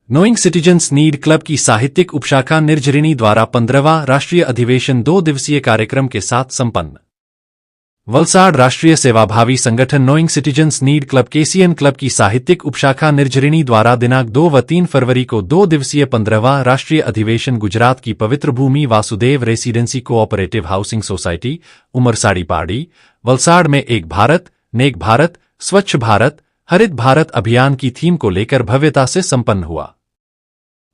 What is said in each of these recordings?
Knowing citizens need club की साहित्यिक उपशाखा निर्झरिणी द्वारा 15वां राष्ट्रीय अधिवेशन 2 दिवसीय कार्यक्रम के साथ संपन्न। वलसाड राष्ट्रीय सेवाभावी संगठन knowing citizens need club KCN club की साहित्यिक उपशाखा निर्झरिणी द्वारा दिनांक 2 व 3 फरवरी को 2 दिवसीय 15वां राष्ट्रीय अधिवेशन गुजरात की पवित्र भूमि Vasudev residency cooperative housing society Umarsadi Pardi Valsad में एक भारत नेक भारत स्वच्छ भारत हरित भारत अभियान की थीम को लेकर भव्यता से संपन्न हुआ।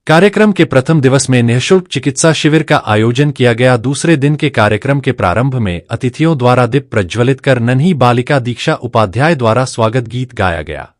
कार्यक्रम के प्रथम दिवस में निःशुल्क चिकित्सा शिविर का आयोजन किया गया। दूसरे दिन के कार्यक्रम के प्रारंभ में अतिथियों द्वारा दीप प्रज्वलित कर नन्ही बालिका दीक्षा उपाध्याय द्वारा स्वागत गीत गाया गया।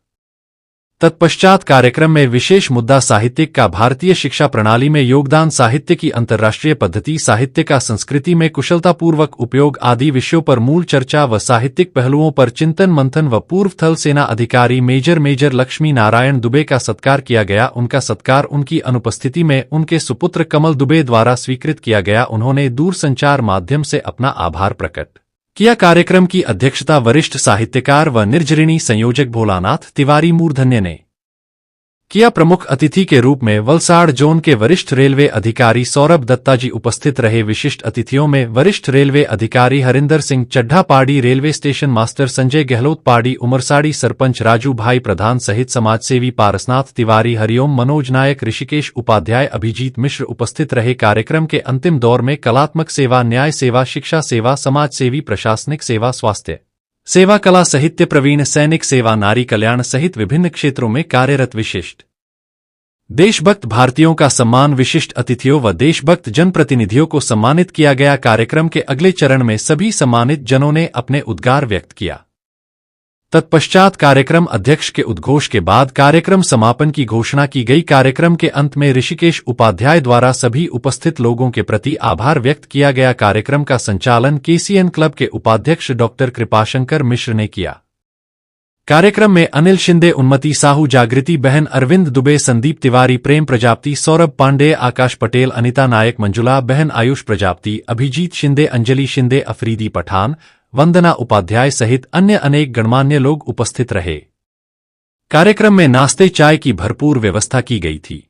तत्पश्चात कार्यक्रम में विशेष मुद्दा साहित्यिक का भारतीय शिक्षा प्रणाली में योगदान, साहित्य की अंतर्राष्ट्रीय पद्धति, साहित्य का संस्कृति में कुशलतापूर्वक उपयोग आदि विषयों पर मूल चर्चा व साहित्यिक पहलुओं पर चिंतन मंथन व पूर्व थल सेना अधिकारी मेजर लक्ष्मी नारायण दुबे का सत्कार किया गया। उनका सत्कार उनकी अनुपस्थिति में उनके सुपुत्र कमल दुबे द्वारा स्वीकृत किया गया। उन्होंने दूरसंचार माध्यम से अपना आभार प्रकट किया। कार्यक्रम की अध्यक्षता वरिष्ठ साहित्यकार व निर्झरिणी संयोजक भोलानाथ तिवारी मूर्धन्य ने किया। प्रमुख अतिथि के रूप में वलसाड जोन के वरिष्ठ रेलवे अधिकारी सौरभ दत्ता जी उपस्थित रहे। विशिष्ट अतिथियों में वरिष्ठ रेलवे अधिकारी हरिंदर सिंह चड्ढा पाड़ी, railway station master Sanjay Gehlot पाड़ी, उमरसाड़ी सरपंच राजू भाई प्रधान सहित समाजसेवी पारसनाथ तिवारी, हरिओम मनोज नायक, ऋषिकेश उपाध्याय, अभिजीत मिश्र उपस्थित रहे। कार्यक्रम के अंतिम दौर में कलात्मक सेवा, न्याय सेवा, शिक्षा सेवा, समाजसेवी, प्रशासनिक सेवा, स्वास्थ्य सेवा, कला, साहित्य, प्रवीण सैनिक सेवा, नारी कल्याण सहित विभिन्न क्षेत्रों में कार्यरत विशिष्ट देशभक्त भारतीयों का सम्मान, विशिष्ट अतिथियों व देशभक्त जनप्रतिनिधियों को सम्मानित किया गया। कार्यक्रम के अगले चरण में सभी सम्मानित जनों ने अपने उद्गार व्यक्त किया। तत्पश्चात कार्यक्रम अध्यक्ष के उद्घोष के बाद कार्यक्रम समापन की घोषणा की गई। कार्यक्रम के अंत में ऋषिकेश उपाध्याय द्वारा सभी उपस्थित लोगों के प्रति आभार व्यक्त किया गया। कार्यक्रम का संचालन केसीएन क्लब के उपाध्यक्ष डॉक्टर कृपाशंकर मिश्र ने किया। कार्यक्रम में अनिल शिंदे, उन्मति साहू, जागृति बहन, अरविंद दुबे, संदीप तिवारी, प्रेम प्रजापति, सौरभ पांडे, आकाश पटेल, अनिता नायक, मंजुला बहन, आयुष प्रजापति, अभिजीत शिंदे, अंजलि शिंदे, अफरीदी पठान, वंदना उपाध्याय सहित अन्य अनेक गणमान्य लोग उपस्थित रहे। कार्यक्रम में नाश्ते चाय की भरपूर व्यवस्था की गई थी।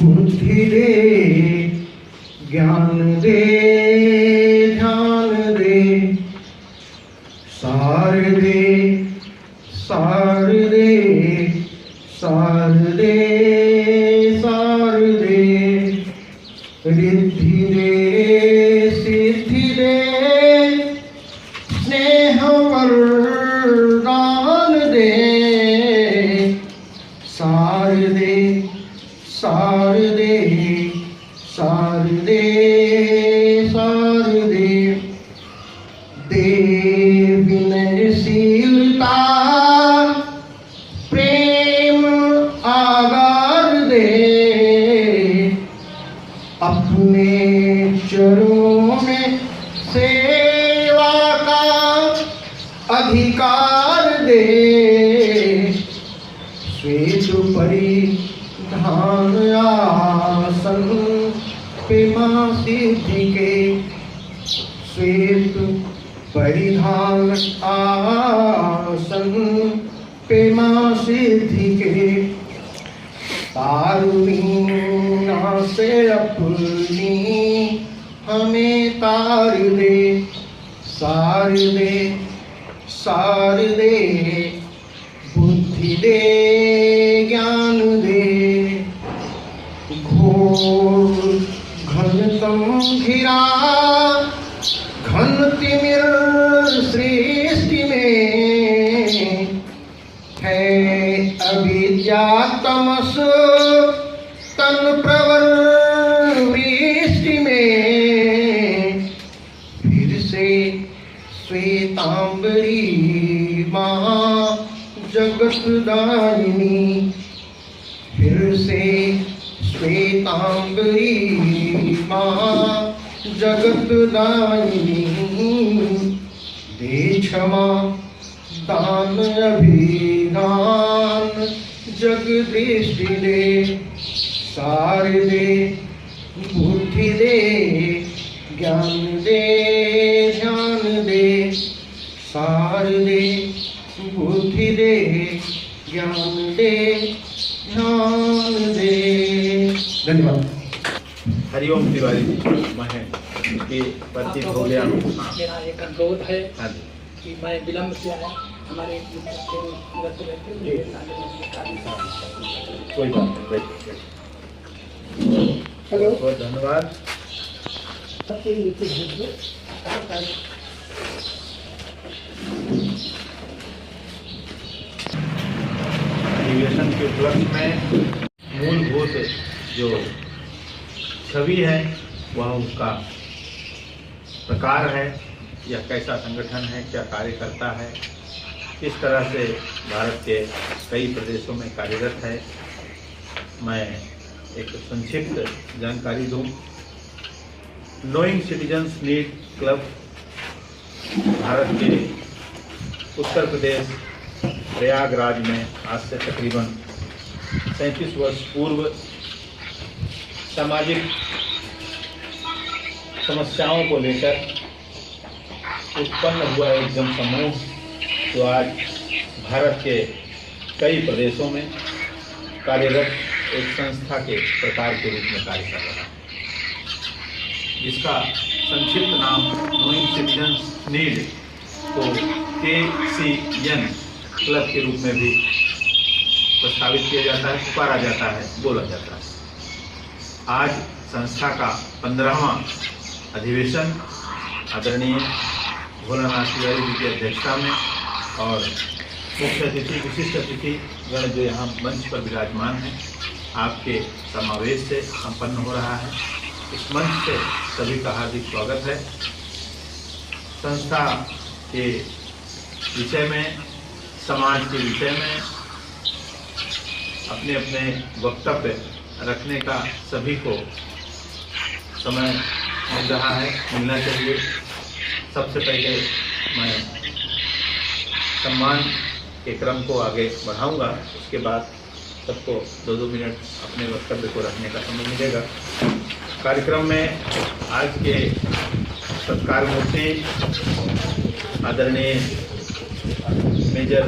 बुद्धि दे, ज्ञान दे, ध्यान दे, सार दे, सार दे, सार दे, सार दे, रिद्धि दे, सिद्धि दे, स्नेह वरदान दे, सार दे, सार दे, सार दे, सार दे, दे विनयशीलता, प्रेम आगार दे, अपने चरणों में सेवा का अधिकार दे, श्वेत परिधान आसन पे मां सिद्धि के, श्वेत परिधान आसन पे मां सिद्धि के, तारुणीना से अपनी हमें तार दे, सार दे, सार दे, बुद्धि दे, ज्ञान दे, घोर घनतम घिरा घन तिमिर सृष्टि में है अविद्या तमस तन प्रवर वृष्टि में, फिर से श्वेतांबरी महा जगत दायिनी, फिर से श्वेतांबरी महा जगत दायिनी, दे क्षमा, दान अभिदान जग दृष्टि दे, सार दे, बुद्धि दे, ज्ञान दे, ध्यान दे, सार दे, बुद्धि दे, ज्ञान दे, ध्यान दे। धन्यवाद। हरिओम तिवारी जी, मैं कि परिचित हो गया हूँ। मेरा एक अनुरोध है हाँ जी, कि मैं विलम्ब से आया, हमारे कोई बात नहीं, बैठिए। हेलो, बहुत धन्यवाद। अधिवेशन के उपलक्ष्य में मूलभूत जो छवि है वह उसका प्रकार है, यह कैसा संगठन है, क्या कार्य करता है, किस तरह से भारत के कई प्रदेशों में कार्यरत है। मैं एक संक्षिप्त जानकारी दूं। Knowing citizens need club Bharat के उत्तर प्रदेश प्रयागराज में आज से तकरीबन 37 वर्ष पूर्व सामाजिक समस्याओं को लेकर उत्पन्न हुआ एक जनसमूह जो आज भारत के कई प्रदेशों में कार्यरत एक संस्था के प्रकार के रूप में कार्य कर रहा है, जिसका संक्षिप्त नाम नोइंग सिटीजन्स नीड को KCN क्लब के रूप में भी प्रस्तावित किया जाता है, पुकारा जाता है, बोला जाता है। आज संस्था का 15वां अधिवेशन आदरणीय भोलानाथ तिवारी जी की अध्यक्षता में और मुख्य अतिथि, विशिष्ट अतिथि गण जो यहाँ मंच पर विराजमान हैं, आपके समावेश से संपन्न हो रहा है। इस मंच से सभी का हार्दिक स्वागत है। संस्था के विषय में, समाज के विषय में अपने अपने वक्तव्य रखने का सभी को समय मिल रहा है, मिलना चाहिए। सबसे पहले मैं सम्मान के क्रम को आगे बढ़ाऊंगा, उसके बाद सबको 2-2 मिनट अपने वक्तव्य को रखने का समय मिलेगा। कार्यक्रम में आज के सत्कार मूर्ति आदरणीय मेजर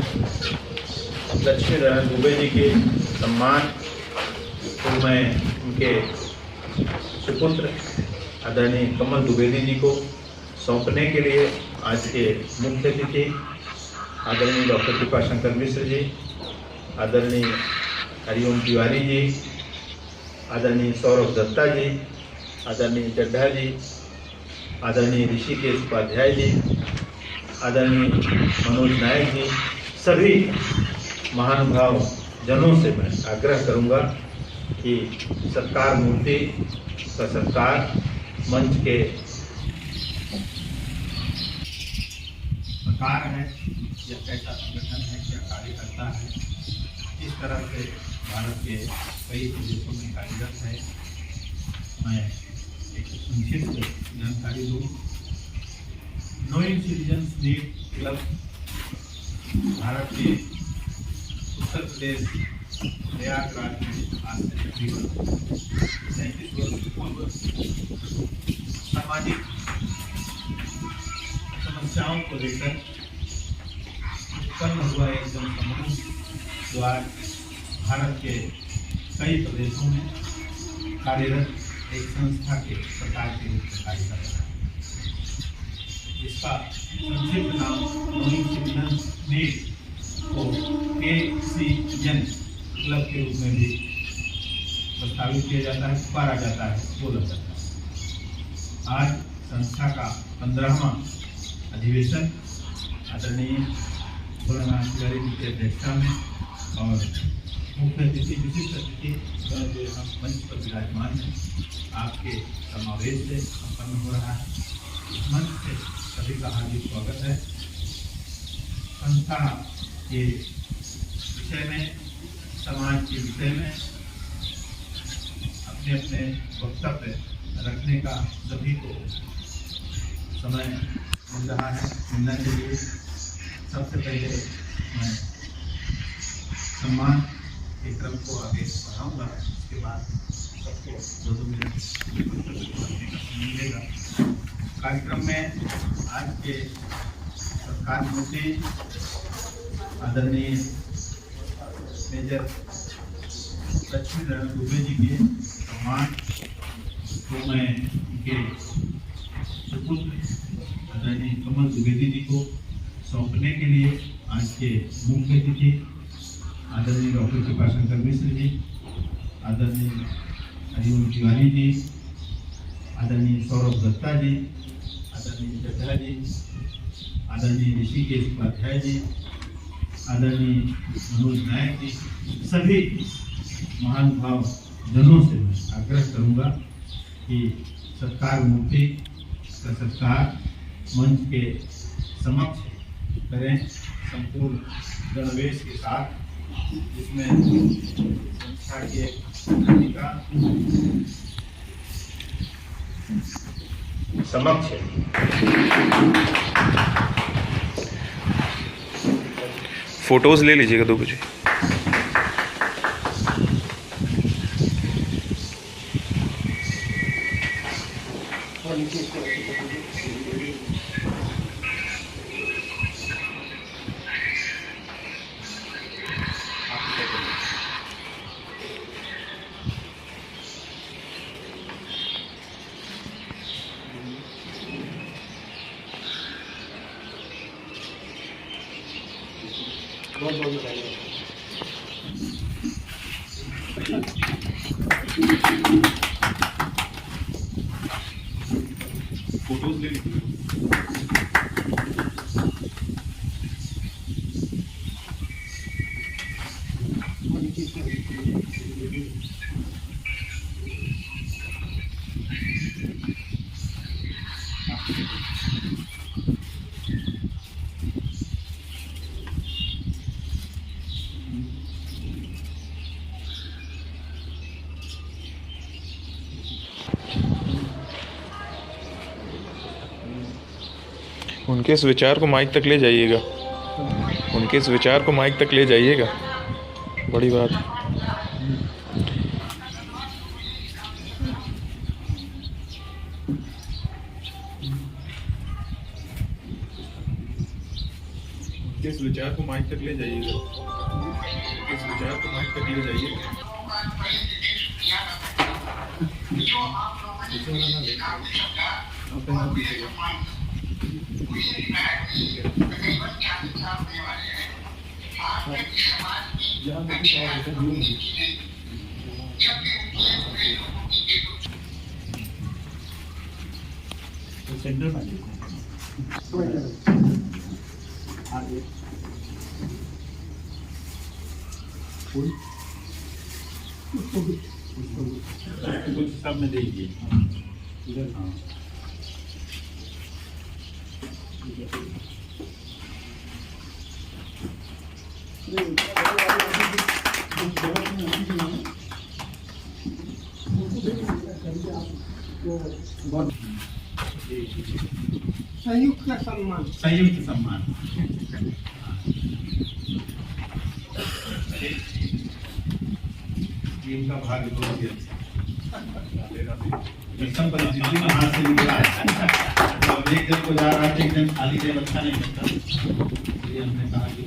लक्ष्मी नारायण दुबे जी के सम्मान को मैं उनके सुपुत्र आदरणीय कमल द्विवेदी जी को सौंपने के लिए आज के मुख्य अतिथि आदरणीय डॉक्टर कृपाशंकर मिश्र जी, आदरणीय हरिओम तिवारी जी, आदरणीय सौरभ दत्ता जी, आदरणीय चड्ढा जी, आदरणीय ऋषिकेश उपाध्याय जी, आदरणीय मनोज नायक जी, सभी महानुभाव जनों से मैं आग्रह करूंगा कि सत्कार मूर्ति का सत्कार मंच के प्रकार है, यह कैसा संगठन है, क्या कार्य करता है, इस तरह से भारत के कई प्रदेशों में कार्यरत है। मैं एक संक्षिप्त जानकारी दूँ। Knowing citizens need club Bharat के उत्तर प्रदेश प्रयागराज में आज से तकरीबन 37 वर्ष पूर्व सामाजिक समस्याओं को लेकर उत्पन्न हुआ एक जनसमूह जो आज भारत के कई प्रदेशों में कार्यरत एक संस्था के प्रकार के रूप में कार्य कर रहा है, जिसका संक्षिप्त नाम नोइंग सिटीजन्स नीड को KCN क्लब के रूप में भी प्रस्तावित किया जाता है, पुकारा जाता है, बोला जाता है। आज संस्था का 15वां अधिवेशन आदरणीय भोलानाथ तिवारी जी की अध्यक्षता में और मुख्य अतिथि, विशिष्ट अतिथि जो यहाँ मंच पर विराजमान है, आपके समावेश से संपन्न हो रहा है। इस मंच से सभी का हार्दिक स्वागत है। संस्था के विषय में, समाज के विषय में अपने अपने वक्तव्य रखने का सभी को समय मिल रहा है, मिलना चाहिए। सबसे पहले मैं सम्मान के क्रम को आगे बढ़ाऊंगा, उसके बाद सबको 2-2 मिनट मिलेगा। कार्यक्रम में आज के सरकार मंत्री आदरणीय मेजर लक्ष्मीनारायण दुबे जी के सम्मान को मैं उनके सुपुत्र आदरणीय कमल द्विवेदी जी को सौंपने के लिए आज के मुख्य अतिथि आदरणीय डॉक्टर कृपाशंकर मिश्र जी, आदरणीय हरिओम तिवारी जी, आदरणीय सौरभ दत्ता जी, आदरणीय चड्ढा जी, आदरणीय ऋषिकेश उपाध्याय जी, आदरणीय मनोज नायक जी, सभी महानुभाव जनों से मैं आग्रह करूंगा कि सत्कार मूर्ति का सत्कार मंच के समक्ष करें, संपूर्ण गणवेश के साथ, जिसमें संस्था के अधिका समक्ष फोटोज ले लीजिएगा 2 बजे। बहुत बहुत धन्यवाद। फोटोज ले लीजिए। उनके इस विचार को माइक तक ले जाइएगा, उनके इस विचार को माइक तक ले जाइएगा, बड़ी बात है। इस विचार को माइक तक ले जाइएगा, इस विचार को माइक तक ले जाइएगा। सेंटर में आगे कुछ सब में देखिए इधर। हाँ संयुक्त सम्मान, संयुक्त सम्मान। इनका भाग्य बहुत ही अच्छा, सब परिस्थिति में हाथ से निकला है। अब एक जन को जा रहा है, एक जन खाली जब अच्छा नहीं लगता, इसलिए हमने कहा कि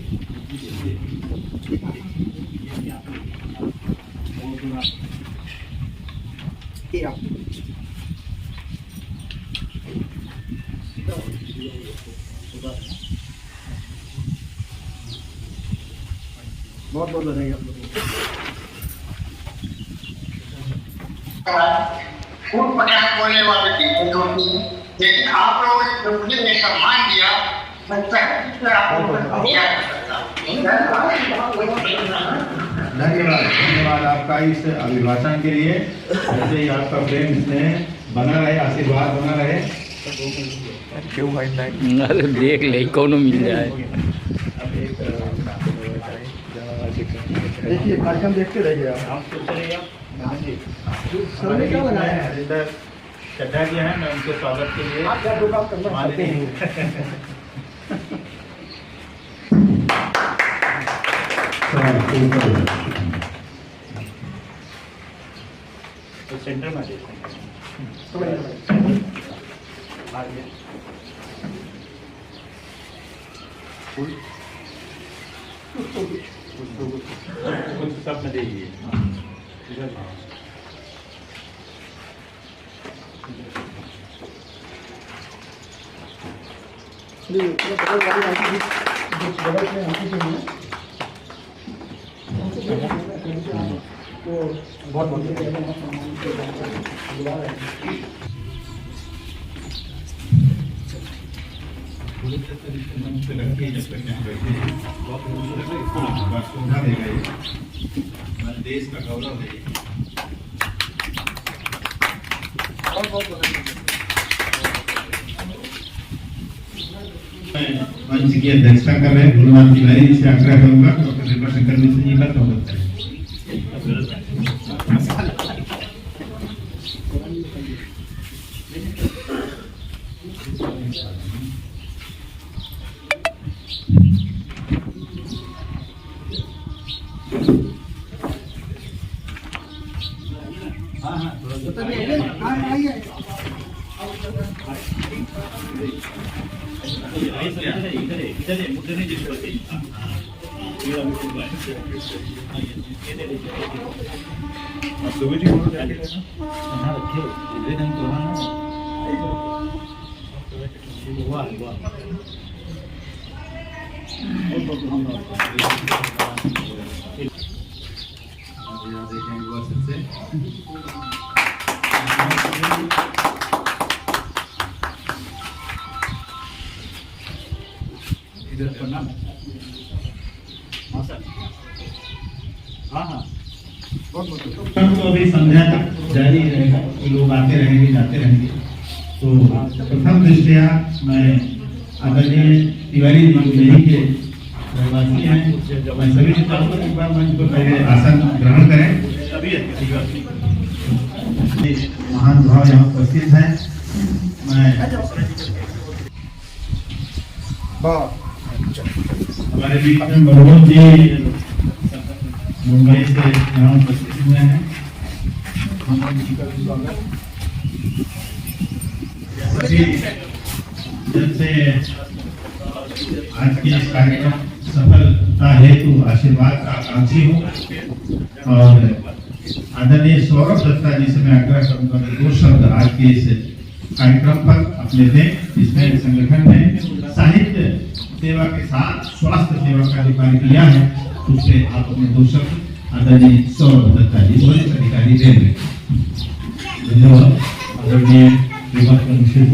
बहुत बहुत बधाई आप लोगों को। पटाख बोलने वाले थे, लेकिन आप लोगों ने जो मुझे सम्मान दिया, मैं चाहती हूँ आप लोगों को दिया कर सकता हूँ। धन्यवाद आपका इस अभिभाषण के लिए। ऐसे ही आपका प्रेम स्नेह बना रहे, आशीर्वाद बना रहे। क्यों भाई नहीं? अरे देख ले कौन मिल जाए। देखिए कार्यक्रम देखते रहिए आप। हमारे क्या बनाया है हरिंदर चड्ढा जी हैं, मैं उनके स्वागत के लिए आप क्या दो काम करना चाहते हैं? सेंटर में कुछ सब में देखिए इधर देश का गौरव है। मंच की अध्यक्षता कर रहे हैं गुरुनाथ तिवारी से आग्रह करूंगा डॉक्टर कृपा शंकर मिश्र जी का स्वागत करें। तो अभी संध्या तक जारी रहेगा, लोग आते रहेंगे जाते रहेंगे। तो प्रथम दृष्टया मैं आदरणीय तिवारी जी यहीं के रहवासी हैं, मैं सभी नेताओं को एक बार मंच पर पहले आसन ग्रहण करें। महान भाव यहाँ उपस्थित हैं। मैं हमारे बीच में मनोज जी मुंबई से यहाँ उपस्थित हुए हैं। सभी जब से आज के इस कार्यक्रम सफलता हेतु आशीर्वाद का आकांक्षी हूँ और आदरणीय सौरभ दत्ता जी से मैं आग्रह करूंगा कि 2 शब्द आज के इस कार्यक्रम पर अपने दें, जिसमें संगठन ने साहित्य सेवा के साथ स्वास्थ्य सेवा का जो कार्य किया है उससे आप अपने 2 शब्द आदरणीय सौरभ दत्ता जी वरिष्ठ अधिकारी दे दें। धन्यवाद। आदरणीय सभी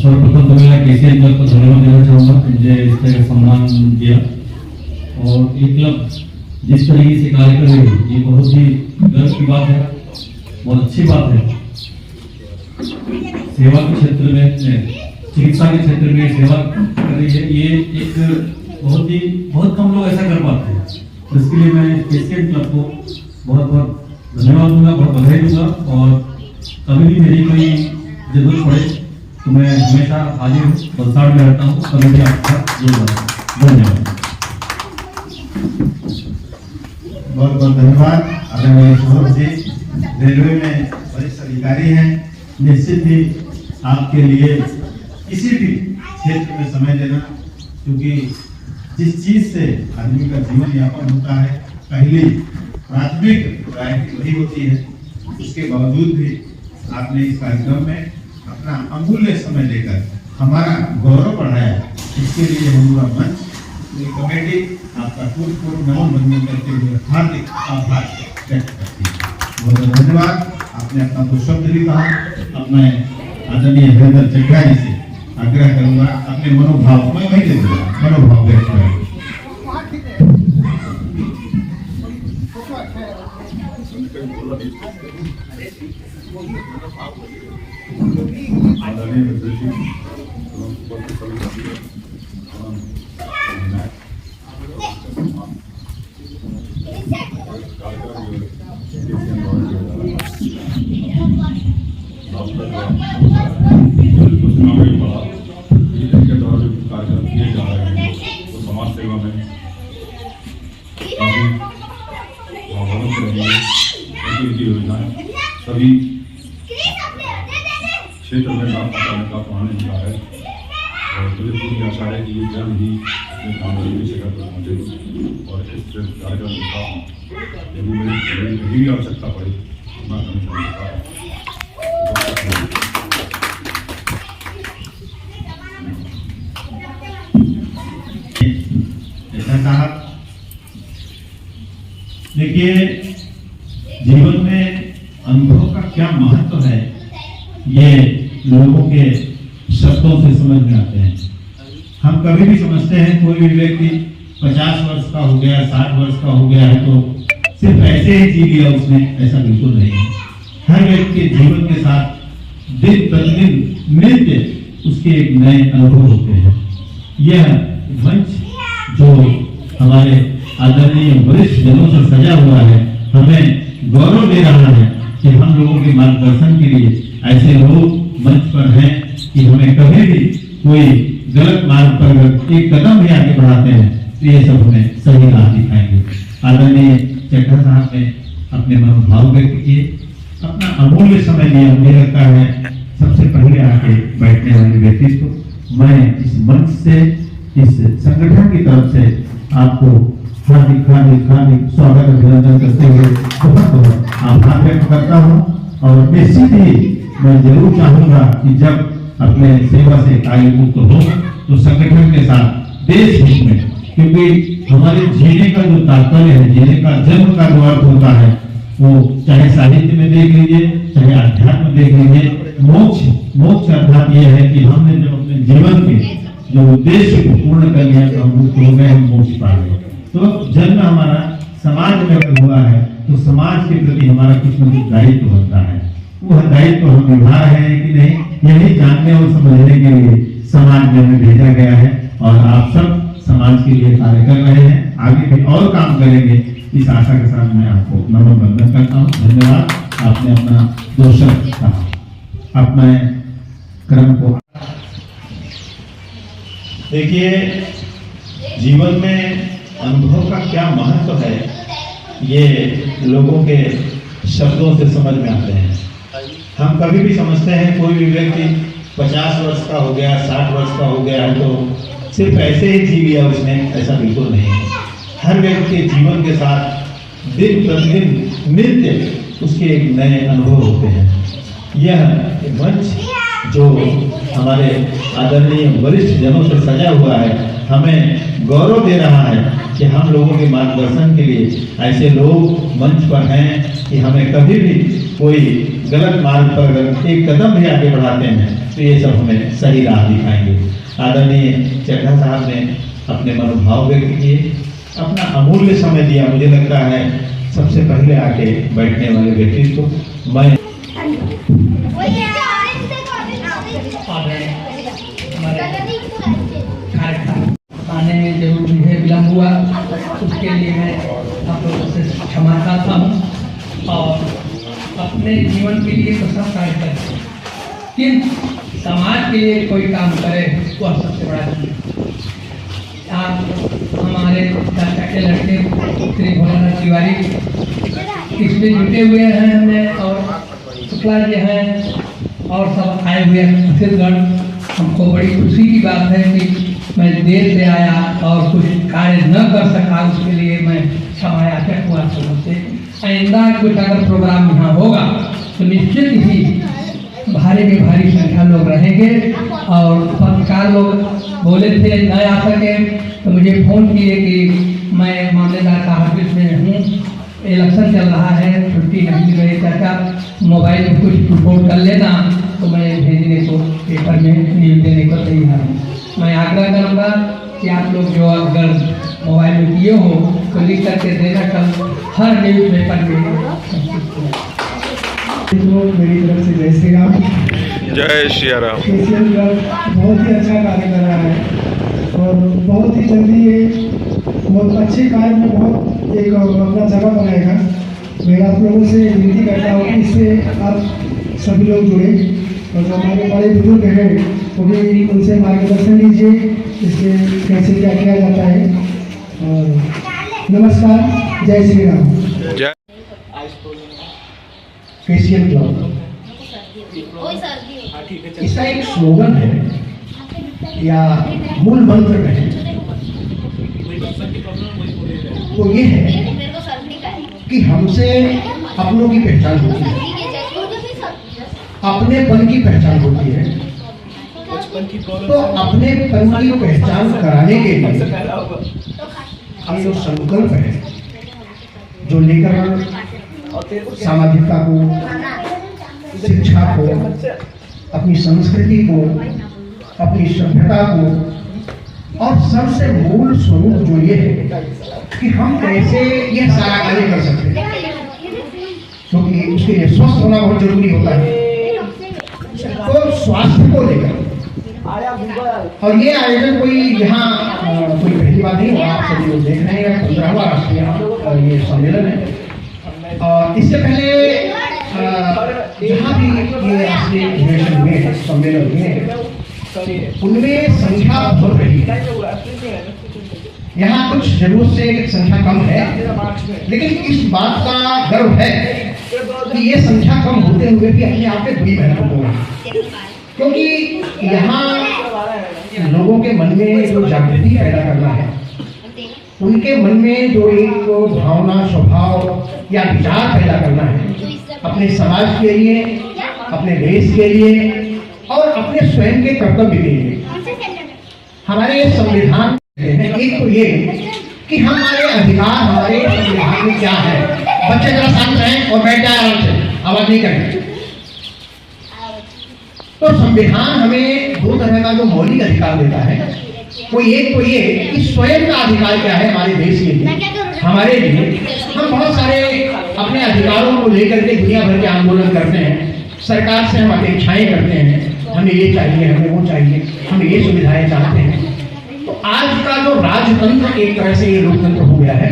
सर्वप्रथम तो मैं केसीएल क्लब को धन्यवाद देना चाहूँगा, मुझे इस तरह का सम्मान दिया और ये क्लब जिस तरीके से कार्य कर रही है ये बहुत ही गर्व की बात है, बहुत अच्छी बात है। सेवा के क्षेत्र में, चिकित्सा के क्षेत्र में सेवा कर रही है, ये एक बहुत कम लोग ऐसा कर पाते हैं। तो इसके लिए मैं केसीएल क्लब को बहुत बहुत धन्यवाद दूंगा, बहुत बधाई दूंगा और कभी भी मेरी कोई जरूरत पड़े तो मैं हमेशा हाजिर हूँ, वलसाड़ में रहता हूँ, कभी भी आपका धन्यवाद। बहुत बहुत धन्यवाद। आदरणीय सौरभ जी रेलवे में वरिष्ठ अधिकारी हैं, निश्चित ही आपके लिए किसी भी क्षेत्र में समय देना, क्योंकि जिस चीज से आदमी का जीवन यापन होता है पहली प्राथमिक प्रायोरिटी वही होती है, उसके बावजूद भी आपने इस कार्यक्रम में अपना अमूल्य समय देकर हमारा गौरव बढ़ाया। इसके लिए हमारा मंच कमेटी आपका पूर्ण नमन बंधन करते हुए हार्दिक आभार व्यक्त करती है। बहुत धन्यवाद। आपने अपना तो शब्द भी कहा। अब मैं आदरणीय हरिंदर चड्ढा जी से आग्रह करूंगा अपने मनोभाव मैं वही दे दूंगा, मनोभाव व्यक्त करें। आशा है कि ये जल्द ही अपने कामयाबी की शिखर पर पहुँचेगी और इस कार्यक्रम के साथ यदि मेरी भी आवश्यकता पड़ी तो मैं कमीशन साहब, देखिए जीवन में अनुभव का क्या महत्व है ये लोगों के शब्दों से समझ में आते हैं। हम कभी भी समझते हैं कोई भी व्यक्ति 50 वर्ष का हो गया, 60 वर्ष का हो गया है तो सिर्फ ऐसे ही जी लिया उसने, ऐसा बिल्कुल नहीं है। हर व्यक्ति के जीवन के साथ दिन प्रतिदिन नित्य उसके एक नए अनुभव होते हैं। यह मंच जो हमारे आदरणीय वरिष्ठ जनों से सजा हुआ है हमें गौरव दे रहा है कि हम लोगों के मार्गदर्शन के लिए ऐसे लोग मंच पर हैं कि हमें कभी भी कोई गलत मार्ग पर एक कदम भी आगे बढ़ाते हैं तो ये सब हमें सही राह दिखाएंगे। आदरणीय चड्ढा साहब ने अपने मनोभाव व्यक्त किए, अपना अमूल्य समय दिया। मुझे लगता है सबसे पहले आके बैठने वाले व्यक्तित्व मैं इस मंच से, इस संगठन की तरफ से आपको हार्दिक हार्दिक हार्दिक स्वागत अभिनंदन करते हुए बहुत बहुत आभार व्यक्त करता हूँ। और निश्चित ही मैं जरूर चाहूंगा कि जब अपने सेवा से आयु मुक्त हो तो संगठन के साथ देश हित में, क्योंकि हमारे जीने का जो तात्पर्य है, जीने का जन्म का जो अर्थ होता है वो चाहे साहित्य में देख लीजिए, चाहे अध्यात्म में देख लीजिए, मोक्ष अर्थात ये है कि हमने जब अपने जीवन के जो उद्देश्य को पूर्ण कर लिया तो हम मुक्त हो गए, हम मोक्ष पा गए। तो जन्म हमारा समाज में अगर हुआ है तो समाज के प्रति हमारा कुछ न कुछ दायित्व बनता है। वह दायित्व हम निभा रहे हैं कि नहीं, यही जानने और समझने के लिए समाज में हमें भेजा गया है और आप सब समाज के लिए कार्य कर रहे हैं, आगे भी और काम करेंगे। इस आशा के साथ मैं आपको नमन वंदन करता हूँ। धन्यवाद। आपने अपना 2 शब्द कहा, अपने क्रम को। देखिए जीवन में अनुभव का क्या महत्व है ये लोगों के शब्दों से समझ में आते हैं। हम कभी भी समझते हैं कोई भी व्यक्ति 50 वर्ष का हो गया, 60 वर्ष का हो गया है तो सिर्फ ऐसे ही जी लिया उसने, ऐसा बिल्कुल नहीं है। हर व्यक्ति के जीवन के साथ दिन प्रतिदिन नित्य उसके एक नए अनुभव होते हैं। यह मंच जो हमारे आदरणीय वरिष्ठ जनों से सजा हुआ है हमें गौरव दे रहा है कि हम लोगों के मार्गदर्शन के लिए ऐसे लोग मंच पर हैं कि हमें कभी भी कोई गलत मार्ग पर अगर एक कदम भी आगे बढ़ाते हैं तो ये सब हमें सही राह दिखाएंगे। आदरणीय चड्ढा साहब ने अपने मनोभाव व्यक्त किए, अपना अमूल्य समय दिया। मुझे लगता है सबसे पहले आके बैठने वाले व्यक्तित्व मैं आने में जरूर मुझे विलम्ब हुआ, उसके लिए मैं आप लोगों से क्षमा चाहता हूँ। और अपने जीवन के लिए तो सब कार्य करते हैं, किंतु समाज के लिए कोई काम करे वह सबसे बड़ा चीज। आप हमारे चाचा के लड़के श्री भोलानाथ तिवारी इसमें जुटे हुए हैं हमने, और शुक्ला जी हैं और सब आए हुए हैं छत्तीसगढ़। हमको बड़ी खुशी की बात है कि मैं देर से आया और कुछ कार्य न कर सका, उसके लिए मैं क्षमा याचक हुआ सबसे। आइंदा कुछ अगर प्रोग्राम यहाँ होगा तो निश्चित ही भारी में भारी संख्या लोग रहेंगे। और पत्रकार लोग बोले थे न आ सके तो मुझे फ़ोन किए कि मैं मामलेदार का ऑफिस में हूँ, इलेक्शन चल रहा है, छुट्टी नहीं मिल रही, चाचा मोबाइल में कुछ रिपोर्ट कर लेना, तो मैं भेजने को पेपर में न्यूज़ देने को तैयार हूँ। मैं आग्रह करूँगा कि आप लोग जो अगर मोबाइल में किए हो तो लिख करके देना, कल हर न्यूज़ पेपर में। मेरी तरफ से जय श्री राम। जय श्री राम। KCL क्लब बहुत ही अच्छा कार्य कर रहा है और बहुत ही जल्दी ये बहुत अच्छे कार्य में बहुत एक अपना जगह बनाएगा। मैं आप लोगों से विनती करता हूँ कि इससे आप सभी लोग जुड़े और जो हमारे बड़े बुजुर्ग हैं वो भी उनसे मार्गदर्शन लीजिए इससे कैसे क्या किया जाता है। और नमस्कार, जय श्री राम। जय KCL क्लब इसका एक स्लोगन है या मूल मंत्र कहें तो ये है कि हमसे अपनों की पहचान होती है, अपनेपन की पहचान होती है। तो अपनेपन की पहचान कराने के लिए हम जो संकल्प है, जो लेकर सामाजिकता को, शिक्षा को, अपनी संस्कृति को, अपनी सभ्यता को, और सबसे मूल स्वरूप जो ये है कि हम कैसे ये सारा कार्य कर सकते हैं, क्योंकि उसके लिए स्वस्थ होना बहुत जरूरी होता है। तो स्वास्थ्य को लेकर, और ये आयोजन कोई यहाँ कोई पहली बात नहीं हुआ, आप सभी लोग देख रहे हैं 15वां राष्ट्रीय ये सम्मेलन है। और इससे पहले जहाँ भी ये राष्ट्रीय अधिवेशन में सम्मेलन हुए उनमें संख्या बहुत रही है। यहाँ कुछ जरूरत से संख्या कम है, लेकिन इस बात का गर्व है कि ये संख्या कम होते हुए भी अपने आप में बड़ी महत्वपूर्ण है, क्योंकि यहाँ लोगों के मन में जो जागृति पैदा करना है, उनके मन में जो एक भावना, स्वभाव या विचार पैदा करना है अपने समाज के लिए, अपने देश के लिए और अपने स्वयं के कर्तव्य के लिए। हमारे संविधान में एक तो ये कि हमारे अधिकार हमारे संविधान में क्या है। बच्चे जरा शांत रहें और बैठ जाए आराम से, आवाज नहीं करें। तो संविधान हमें दो तरह का जो मौलिक अधिकार देता है, वो एक तो ये कि स्वयं का अधिकार क्या है हमारे देश के लिए, हमारे लिए। हम बहुत सारे अपने अधिकारों को लेकर के दुनिया भर के आंदोलन करते हैं, सरकार से हम अपेक्षाएं करते हैं, हमें ये चाहिए, हमें वो चाहिए, हम ये सुविधाएं चाहते हैं। तो आज का जो राजतंत्र एक तरह से ये लोकतंत्र हो गया है,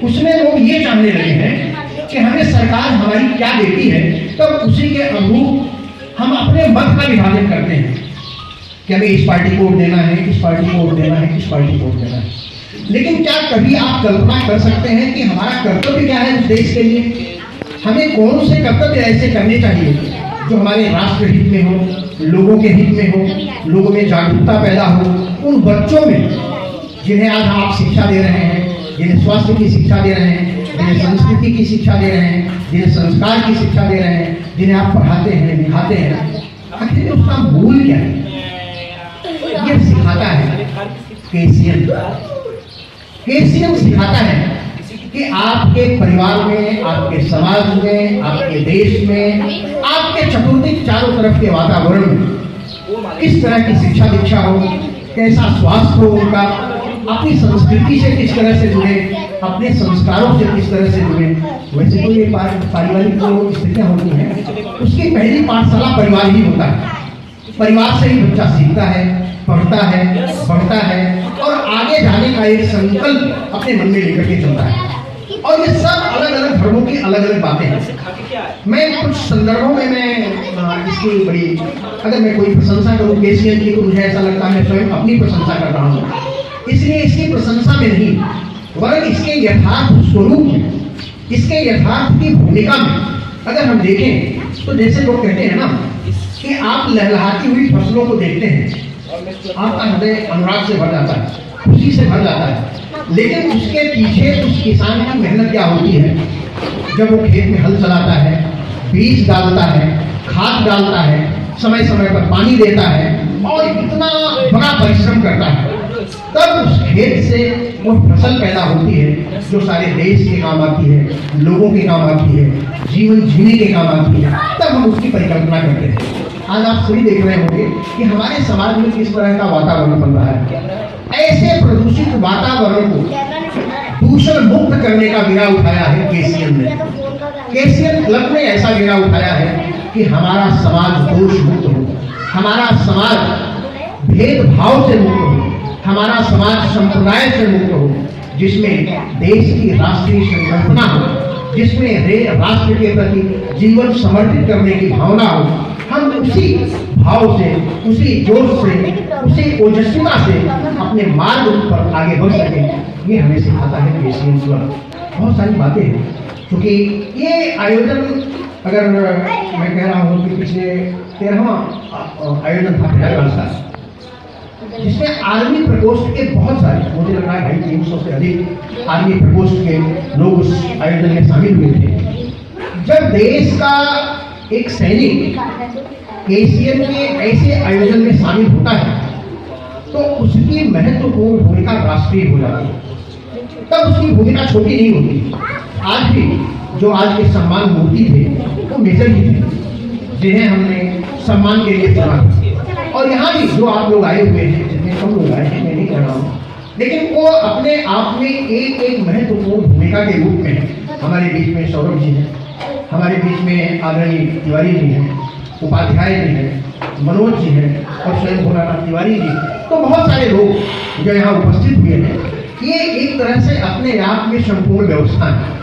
उसमें लोग ये जानने लगे हैं कि हमें सरकार हमारी क्या देती है, तब उसी के अनुरूप हम अपने मत का विभाजन करते हैं कि हमें इस पार्टी को वोट देना है, इस पार्टी को वोट देना है, इस पार्टी को वोट देना है। लेकिन क्या कभी आप कल्पना कर सकते हैं कि हमारा कर्तव्य क्या है उस देश के लिए? हमें कौन से कर्तव्य ऐसे करने चाहिए जो हमारे राष्ट्र हित में हो, लोगों के हित में हो, लोगों में जागरूकता पैदा हो, उन बच्चों में जिन्हें आज आप शिक्षा दे रहे हैं, जिन्हें स्वास्थ्य की शिक्षा दे रहे हैं, जिन्हें संस्कृति की शिक्षा दे रहे हैं, जिन्हें संस्कार की शिक्षा दे रहे हैं, जिन्हें आप पढ़ाते हैं, लिखाते हैं, आखिर उसका मूल क्या है? ये सिखाता है केसीएम। केसीएम सिखाता है कि आपके परिवार में, आपके समाज में, आपके देश में, आपके चतुर्दिक चारों तरफ के वातावरण में किस तरह की शिक्षा दीक्षा हो, कैसा स्वास्थ्य हो उनका, अपनी संस्कृति से किस तरह से जुड़े, अपने संस्कारों से किस तरह से जुड़े। वैसे तो ये पारिवारिक जो स्थितियाँ होती हैं, उसकी पहली पाठशाला परिवार ही होता है। परिवार से ही बच्चा सीखता है, पढ़ता है, बढ़ता है और आगे जाने का एक संकल्प अपने मन में लेकर के चलता है। और ये सब अलग अलग धर्मों की अलग अलग बातें हैं। मैं कुछ संदर्भों में मैं इसकी बड़ी, अगर मैं कोई प्रशंसा करूँ केसीएम की, तो मुझे ऐसा लगता है मैं स्वयं अपनी प्रशंसा कर रहा हूँ। इसलिए इसकी प्रशंसा में नहीं, वरन इसके यथार्थ स्वरूप में, इसके यथार्थ की भूमिका में अगर हम देखें तो जैसे लोग कहते हैं ना कि आप लहलहाती हुई फसलों को देखते हैं, आपका हृदय अनुराग से भर जाता है, खुशी से भर जाता है। लेकिन उसके पीछे उस किसान की मेहनत क्या होती है? जब वो खेत में हल चलाता है, बीज डालता है, खाद डालता है, समय समय पर पानी देता है और इतना बड़ा परिश्रम करता है, तब उस खेत से वो फसल पैदा होती है जो सारे देश के काम आती है, लोगों के काम आती है, जीवन जीने के काम आती है। तब हम उसकी परिकल्पना करते हैं। आज आप सभी देख रहे होंगे कि हमारे समाज में किस तरह का वातावरण बन रहा है। ऐसे प्रदूषित वातावरण को दूषण मुक्त करने का बीड़ा उठाया है केसीएम ने। केसीएम क्लब ने ऐसा बीड़ा उठाया है कि हमारा समाज दोष मुक्त हो, हमारा समाज भेदभाव से मुक्त हो, हमारा समाज संप्रदाय से मुक्त हो, जिसमें देश की राष्ट्रीय संकल्पना हो, जिसमें राष्ट्र के प्रति जीवन समर्पित करने की भावना हो। हम उसी भाव से, उसी जोश से, उसी ओजस्विता से अपने मार्ग पर आगे बढ़ सकें, ये हमें सिखाता है केसीएम क्लब। बहुत सारी बातें हैं, क्योंकि ये आयोजन, अगर मैं कह रहा हूँ कि पिछले 13वां आयोजन था प्रयागराज का, आर्मी प्रकोष्ठ के बहुत सारे, मुझे लग रहा है 350 से अधिक आर्मी प्रकोष्ठ के लोग उस आयोजन में शामिल हुए थे। जब देश का एक सैनिक एशियन के ऐसे आयोजन में शामिल होता है तो उसकी महत्वपूर्ण भूमिका राष्ट्रीय हो जाती है, तब उसकी भूमिका छोटी नहीं होती। आज भी जो आज के सम्मान मूर्ति थे वो मेजर जी थे, जिन्हें हमने सम्मान के लिए चुना। और यहाँ भी जो आप लोग आए हुए हैं, जितने कम लोग आए हैं मैं नहीं कह रहा हूँ, लेकिन वो अपने आप में एक महत्वपूर्ण भूमिका के रूप में हमारे बीच में सौरभ जी हैं, हमारे बीच में आदरणीय तिवारी जी हैं, उपाध्याय जी हैं, मनोज जी हैं और स्वयं भोलानाथ तिवारी जी, तो बहुत सारे लोग जो यहाँ उपस्थित हुए हैं। ये एक तरह से अपने आप में संपूर्ण व्यवस्था है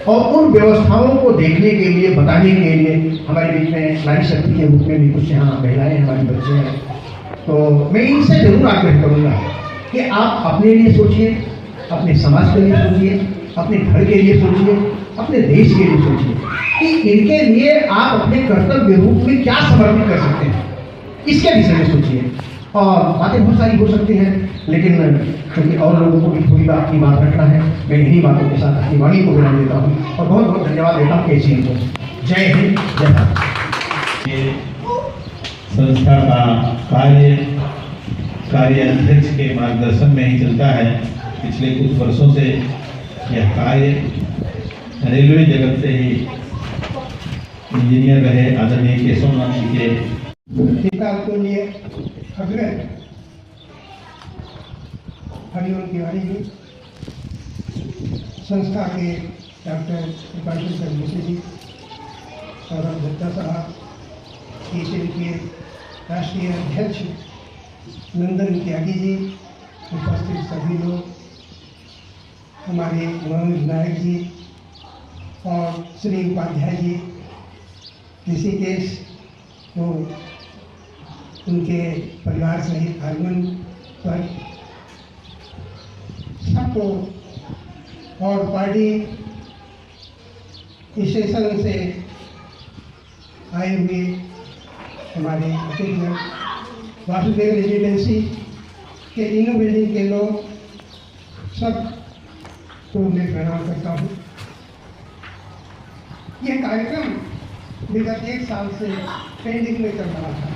और उन व्यवस्थाओं को देखने के लिए, बताने के लिए हमारे बीच में नारी शक्ति के रूप में भी कुछ यहाँ महिलाएं, हमारे बच्चे हैं। तो मैं इनसे जरूर आग्रह करूँगा कि आप अपने लिए सोचिए, अपने समाज के लिए सोचिए, अपने घर के लिए सोचिए, अपने देश के लिए सोचिए कि इनके लिए आप अपने कर्तव्य रूप में क्या समर्पित कर सकते हैं, इसके विषय में सोचिए। और बातें बहुत सारी हो सकती हैं, लेकिन क्योंकि और लोगों को भी थोड़ी बात अपनी बात रखना है, मैं इन्हीं बातों के साथ अपनी वाणी को विराम देता हूँ और बहुत बहुत धन्यवाद देता हूँ केसी को। जय हिंद, जय भारत। संस्था का कार्य अध्यक्ष के मार्गदर्शन में ही चलता है। पिछले कुछ वर्षों से यह कार्य रेलवे जगत से ही इंजीनियर रहे आदरणीय केशवनाथ जी के के लिए अग्रह हरिओम तिवारी जी, संस्था के डॉक्टर प्रकाश चंद्र जोशी जी, सौरभ दत्ता साहब, केसरी के राष्ट्रीय अध्यक्ष नंदन त्यागी जी, उपस्थित सभी लोग, हमारे मनोज नायक जी और श्री उपाध्याय जी, ऋषिकेश तो उनके परिवार सहित आगमन पर सबको और पार्टी स्टेशन से आए हुए हमारे अतिथि वासुदेव रेजिडेंसी के तीनों बिल्डिंग के लोग सब को मैं प्रणाम करता हूँ। यह कार्यक्रम विगत 1 साल से पेंडिंग में चल रहा था,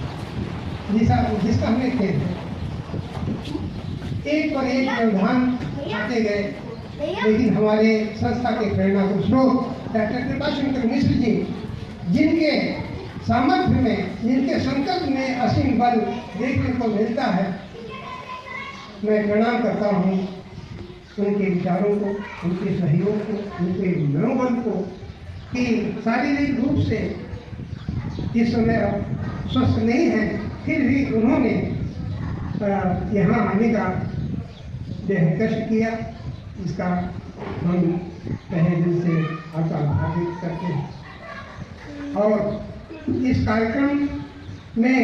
जिसका हमें खेद है। एक पर एक व्यवधान आते गए, लेकिन हमारे संस्था के प्रेरणा को स्रोत डॉक्टर कृपाशंकर मिश्र जी, जिनके सामर्थ्य में, जिनके संकल्प में असीम बल देखने को मिलता है, मैं प्रणाम करता हूँ उनके विचारों को, उनके सहयोग को, उनके मनोबल को कि शारीरिक रूप से इस समय स्वस्थ नहीं है, फिर भी उन्होंने यहाँ आने का जो है कष्ट किया, इसका हम तहे दिल से आपका आभार व्यक्त करते हैं। और इस कार्यक्रम में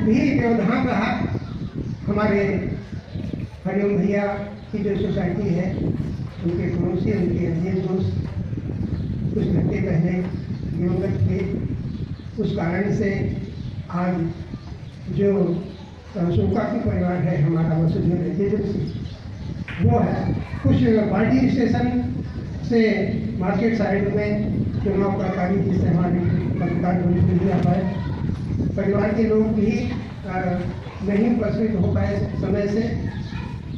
भी व्यवधान रहा हमारे हरिओम भैया की जो सोसाइटी है, उनके पड़ोसी, उनके अजीज दोस्त कुछ घंटे पहले दिवंगत थे। उस कारण से आज जो शोका की परिवार है हमारा वसुधैव रेजिडेंसी, वो है कुछ पार्टी स्टेशन से मार्केट साइड में चुनाव का कार्य जिससे हमारे पत्रकार नहीं आ पाए, परिवार के लोग भी नहीं उपस्थित हो पाए समय से,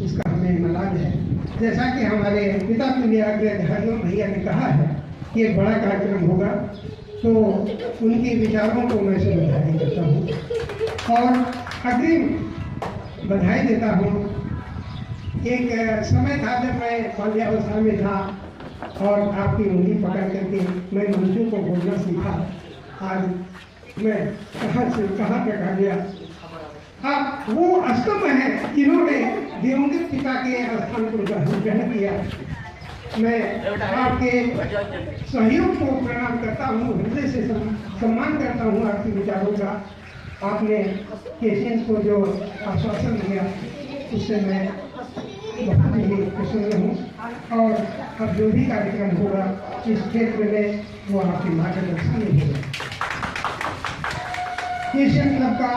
इसका हमें मलाल है। जैसा कि हमारे पिता तुल्य हरिओम भैया ने कहा है कि एक बड़ा कार्यक्रम होगा, तो उनके विचारों को मैं से बधाई करता हूँ और अग्रिम बधाई देता हूँ। एक समय था जब मैं बाल्यावस्था में था और आपकी उंगली पकड़ करके मैं मंचों को बोलना सीखा। आज मैं कहाँ से कहाँ तक आ गया। आप वो अस्तम हैं जिन्होंने दिवंगत पिता के स्थान को ग्रहण किया। मैं आपके सहयोग को प्रणाम करता हूँ, हृदय से सम्मान करता हूँ आपके विचारों का। आपने केशियंस को जो आश्वासन दिया उससे मैं बहुत ही प्रसन्न हूँ और अब जो भी कार्यक्रम होगा इस क्षेत्र में वो आपके मार्गदर्शन में होगा। केशियन क्लब का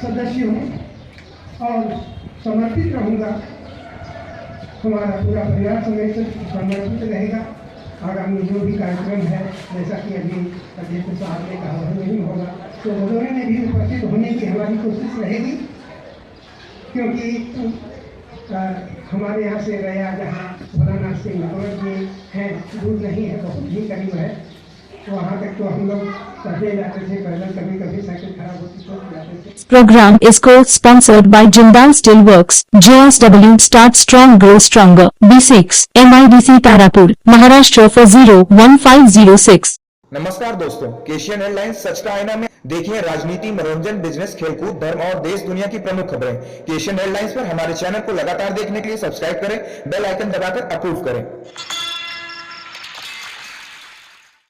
सदस्य हूँ और समर्पित रहूँगा। हमारा पूरा परिवार समेत समर्पित रहेगा। आगामी जो भी कार्यक्रम है, जैसा कि अभी अध्यक्ष साहब ने कहा, वह नहीं होगा तो भदोही में भी उपस्थित होने की हमारी कोशिश रहेगी, क्योंकि हमारे यहाँ से गया जहाँ भोलानाथ सिंह भगवत जी हैं, दूर नहीं है, बहुत ही करीब है। वहाँ तक तो हम लोग चलते जाते थे, पैदल, कभी कभी साइकिल खराब होती तो जाते थे। Program is co-sponsored by Jindal Steelworks, JSW Start Strong Grow Stronger, B6, MIDC Tarapur, Maharashtra for 01506। नमस्कार दोस्तों, केशियन हेडलाइंस सच का आईना में देखिए राजनीति, मनोरंजन, बिजनेस, खेलकूद, धर्म और देश दुनिया की प्रमुख खबरें। केशियन हेडलाइंस पर हमारे चैनल को लगातार देखने के लिए सब्सक्राइब करें, बेल आइकन दबाकर अप्रूव करें।